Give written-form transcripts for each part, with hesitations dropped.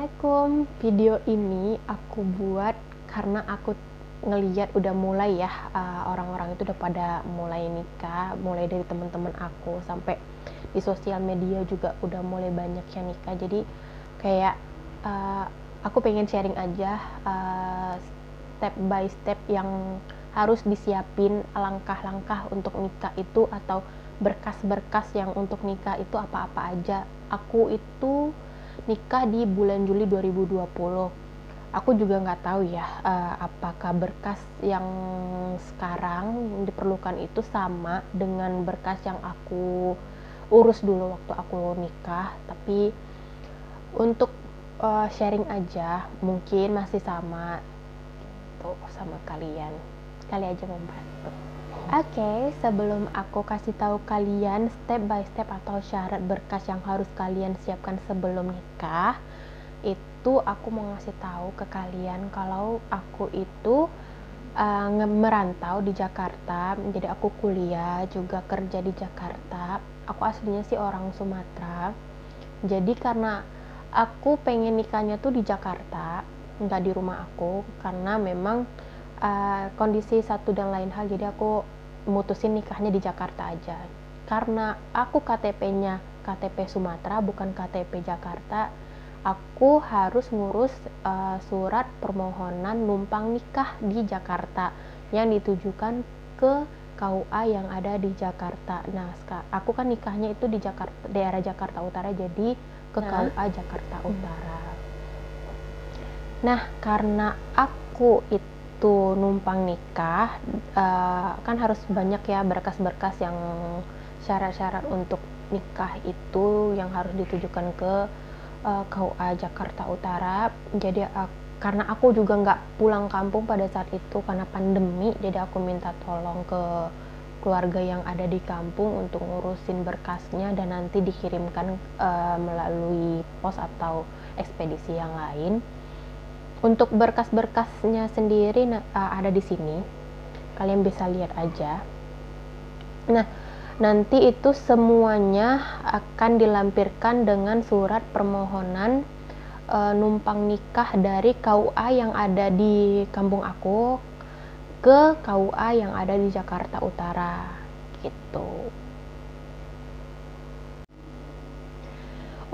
Assalamualaikum. Video ini aku buat karena aku ngeliat udah mulai ya, orang-orang itu udah pada mulai nikah, mulai dari teman-teman aku sampai di sosial media juga udah mulai banyak yang nikah. Jadi kayak aku pengen sharing aja step by step yang harus disiapin, langkah-langkah untuk nikah itu atau berkas-berkas yang untuk nikah itu apa-apa aja. Aku itu nikah di bulan Juli 2020. Aku juga nggak tahu ya, apakah berkas yang sekarang diperlukan itu sama dengan berkas yang aku urus dulu waktu aku nikah. Tapi untuk sharing aja, mungkin masih sama tuh sama kalian. Kali aja membantu. Oke, sebelum aku kasih tahu kalian step by step atau syarat berkas yang harus kalian siapkan sebelum nikah, itu aku mau ngasih tahu ke kalian kalau aku itu merantau di Jakarta. Jadi aku kuliah juga kerja di Jakarta. Aku aslinya sih orang Sumatera. Jadi karena aku pengen nikahnya tuh di Jakarta, nggak di rumah aku, karena memang kondisi satu dan lain hal, jadi aku mutusin nikahnya di Jakarta aja. Karena aku KTP-nya KTP Sumatera bukan KTP Jakarta, aku harus ngurus surat permohonan numpang nikah di Jakarta yang ditujukan ke KUA yang ada di Jakarta. Nah, aku kan nikahnya itu di Jakarta, daerah Jakarta Utara, jadi ke KUA Jakarta Utara. Nah, karena aku itu numpang nikah, kan harus banyak ya berkas-berkas yang syarat-syarat untuk nikah itu yang harus ditujukan ke KUA Jakarta Utara. Jadi karena aku juga nggak pulang kampung pada saat itu karena pandemi, jadi aku minta tolong ke keluarga yang ada di kampung untuk ngurusin berkasnya dan nanti dikirimkan melalui pos atau ekspedisi yang lain. Untuk berkas-berkasnya sendiri ada di sini, kalian bisa lihat aja. Nah, nanti itu semuanya akan dilampirkan dengan surat permohonan numpang nikah dari KUA yang ada di kampung aku ke KUA yang ada di Jakarta Utara, gitu.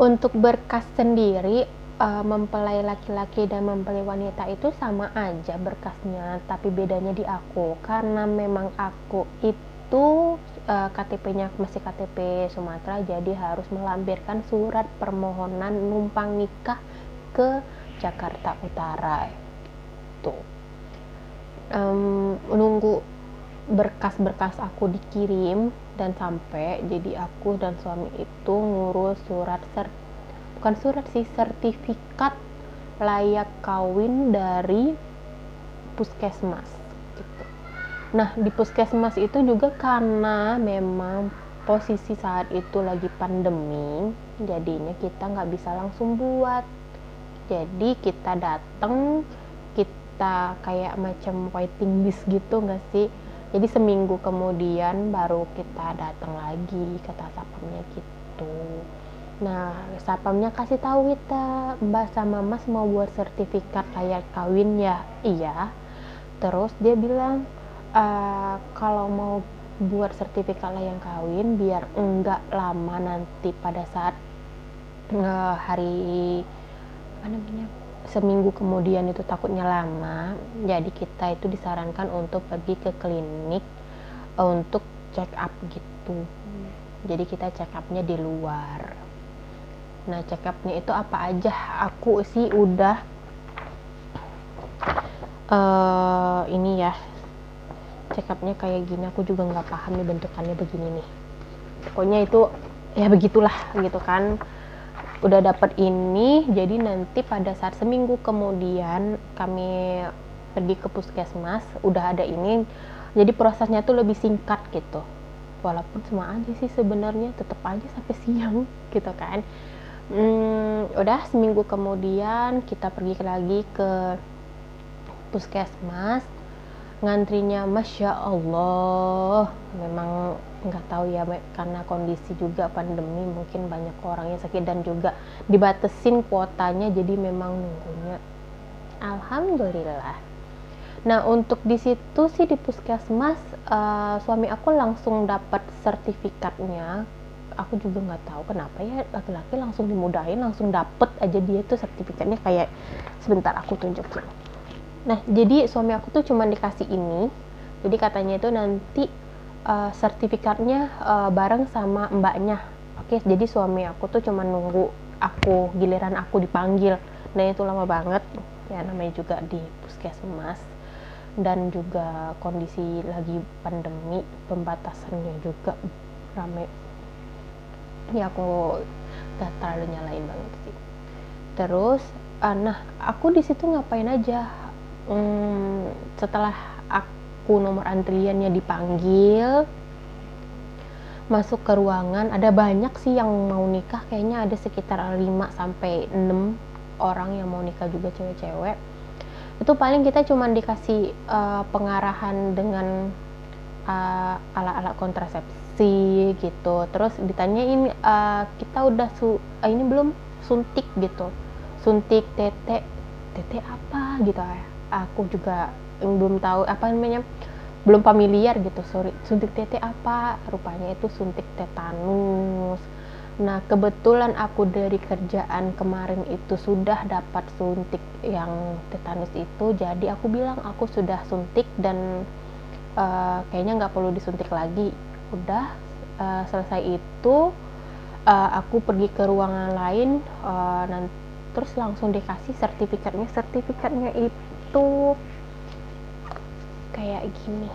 Untuk berkas sendiri, mempelai laki-laki dan mempelai wanita itu sama aja berkasnya, tapi bedanya di aku, karena memang aku itu KTP-nya masih KTP Sumatera, jadi harus melampirkan surat permohonan numpang nikah ke Jakarta Utara. Tuh, menunggu berkas-berkas aku dikirim dan sampai, jadi aku dan suami itu ngurus sertifikat layak kawin dari puskesmas gitu. Nah, di puskesmas itu juga karena memang posisi saat itu lagi pandemi, jadinya kita nggak bisa langsung buat. Jadi kita datang, kita kayak macam waiting list gitu nggak sih? Jadi seminggu kemudian baru kita datang lagi kata satpamnya gitu. Nah, satpamnya kasih tahu kita, Mbak sama Mas mau buat sertifikat layak kawin ya? Iya. Terus dia bilang, kalau mau buat sertifikat layak kawin biar enggak lama nanti pada saat hari seminggu kemudian itu takutnya lama, jadi kita itu disarankan untuk pergi ke klinik untuk check up gitu. Jadi kita check upnya di luar. Nah, check upnya itu apa aja? Aku sih udah ini ya, check upnya kayak gini. Aku juga nggak paham nih bentukannya begini nih. Pokoknya itu ya begitulah gitu kan. Udah dapet ini, jadi nanti pada saat seminggu kemudian kami pergi ke puskesmas, udah ada ini. Jadi prosesnya tuh lebih singkat gitu. Walaupun sama aja sih sebenarnya, tetap aja sampai siang gitu kan. Udah seminggu kemudian kita pergi lagi ke puskesmas, ngantrinya Masya Allah memang nggak tahu ya, karena kondisi juga pandemi mungkin banyak orang yang sakit dan juga dibatesin kuotanya, jadi memang nunggunya. Alhamdulillah. Nah, untuk di situ sih di puskesmas, suami aku langsung dapat sertifikatnya. Aku juga nggak tahu kenapa ya laki-laki langsung dimudahin, langsung dapet aja dia tuh sertifikatnya. Kayak sebentar aku tunjukin. Nah, jadi suami aku tuh cuma dikasih ini. Jadi katanya itu nanti sertifikatnya bareng sama mbaknya. Oke, jadi suami aku tuh cuma nunggu giliran aku dipanggil. Nah, itu lama banget ya, namanya juga di puskesmas dan juga kondisi lagi pandemi, pembatasannya juga rame ya. Aku gak terlalu nyalain banget sih. Terus nah, aku di situ ngapain aja. Setelah aku nomor antriannya dipanggil, masuk ke ruangan, ada banyak sih yang mau nikah, kayaknya ada sekitar 5-6 orang yang mau nikah juga, cewek-cewek. Itu paling kita cuma dikasih pengarahan dengan alat-alat kontrasepsi gitu. Terus ditanyain kita udah ini belum suntik gitu, suntik tete apa gitu ya. Aku juga belum tahu apa namanya, belum familiar gitu. Sorry, suntik tete apa, rupanya itu suntik tetanus. Nah, kebetulan aku dari kerjaan kemarin itu sudah dapat suntik yang tetanus itu, jadi aku bilang aku sudah suntik dan kayaknya nggak perlu disuntik lagi. Udah selesai itu aku pergi ke ruangan lain, terus langsung dikasih sertifikatnya itu kayak gini.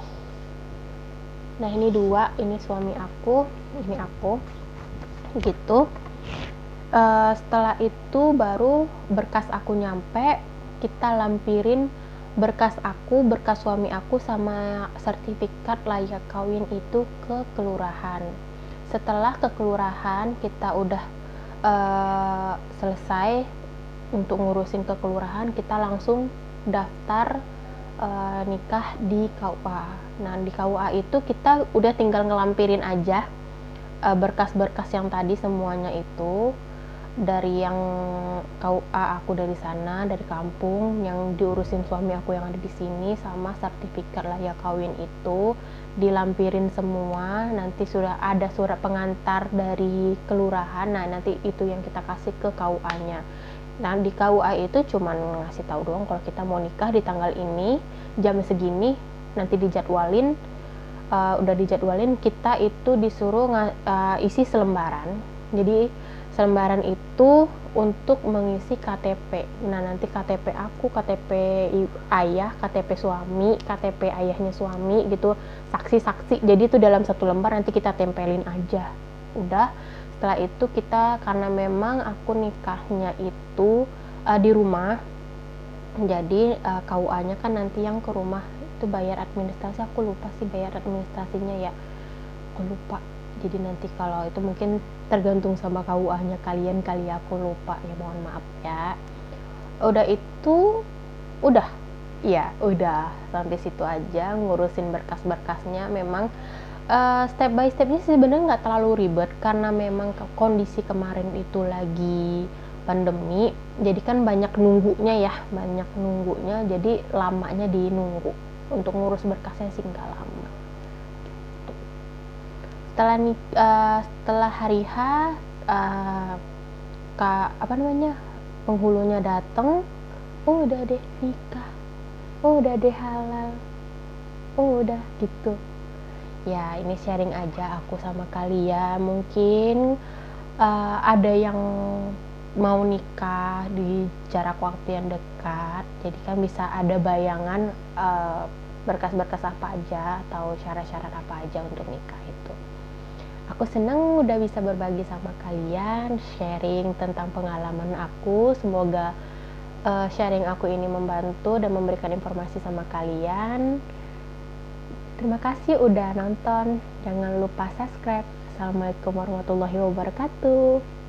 Nah, ini 2, ini suami aku, ini aku gitu. Setelah itu baru berkas aku nyampe, kita lampirin berkas aku, berkas suami aku sama sertifikat layak kawin itu ke kelurahan. Setelah ke kelurahan kita udah selesai untuk ngurusin ke kelurahan, kita langsung daftar nikah di KUA. Nah, di KUA itu kita udah tinggal ngelampirin aja berkas-berkas yang tadi semuanya itu, dari yang KUA aku dari sana, dari kampung, yang diurusin suami aku yang ada di sini, sama sertifikat layak kawin itu dilampirin semua. Nanti sudah ada surat pengantar dari kelurahan. Nah, nanti itu yang kita kasih ke KUA-nya. Nah, di KUA itu cuman ngasih tahu doang kalau kita mau nikah di tanggal ini, jam segini, nanti dijadwalin. Udah dijadwalin, kita itu disuruh isi selembaran. Jadi selembaran itu untuk mengisi KTP. Nah, nanti KTP aku, KTP ayah, KTP suami, KTP ayahnya suami gitu, saksi-saksi. Jadi itu dalam satu lembar, nanti kita tempelin aja. Udah, setelah itu kita, karena memang aku nikahnya itu di rumah, jadi KUA-nya kan nanti yang ke rumah itu bayar administrasi. Aku lupa sih bayar administrasinya ya, aku lupa. Jadi nanti kalau itu mungkin tergantung sama KUA-nya kalian kali, aku lupa ya, mohon maaf ya. Udah itu udah sampai situ aja ngurusin berkas-berkasnya. Memang step by stepnya sebenarnya nggak terlalu ribet, karena memang kondisi kemarin itu lagi pandemi, jadi kan banyak nunggunya, jadi lamanya di nunggu. Untuk ngurus berkasnya sih nggak lama. Setelah hari H, penghulunya datang, oh udah deh nikah, oh udah deh halal, oh udah gitu ya. Ini sharing aja aku sama kalian. Mungkin ada yang mau nikah di jarak waktu yang dekat, jadi kan bisa ada bayangan berkas-berkas apa aja atau syarat-syarat apa aja untuk nikah itu. Aku seneng udah bisa berbagi sama kalian, sharing tentang pengalaman aku. Semoga sharing aku ini membantu dan memberikan informasi sama kalian. Terima kasih udah nonton, jangan lupa subscribe. Assalamualaikum warahmatullahi wabarakatuh.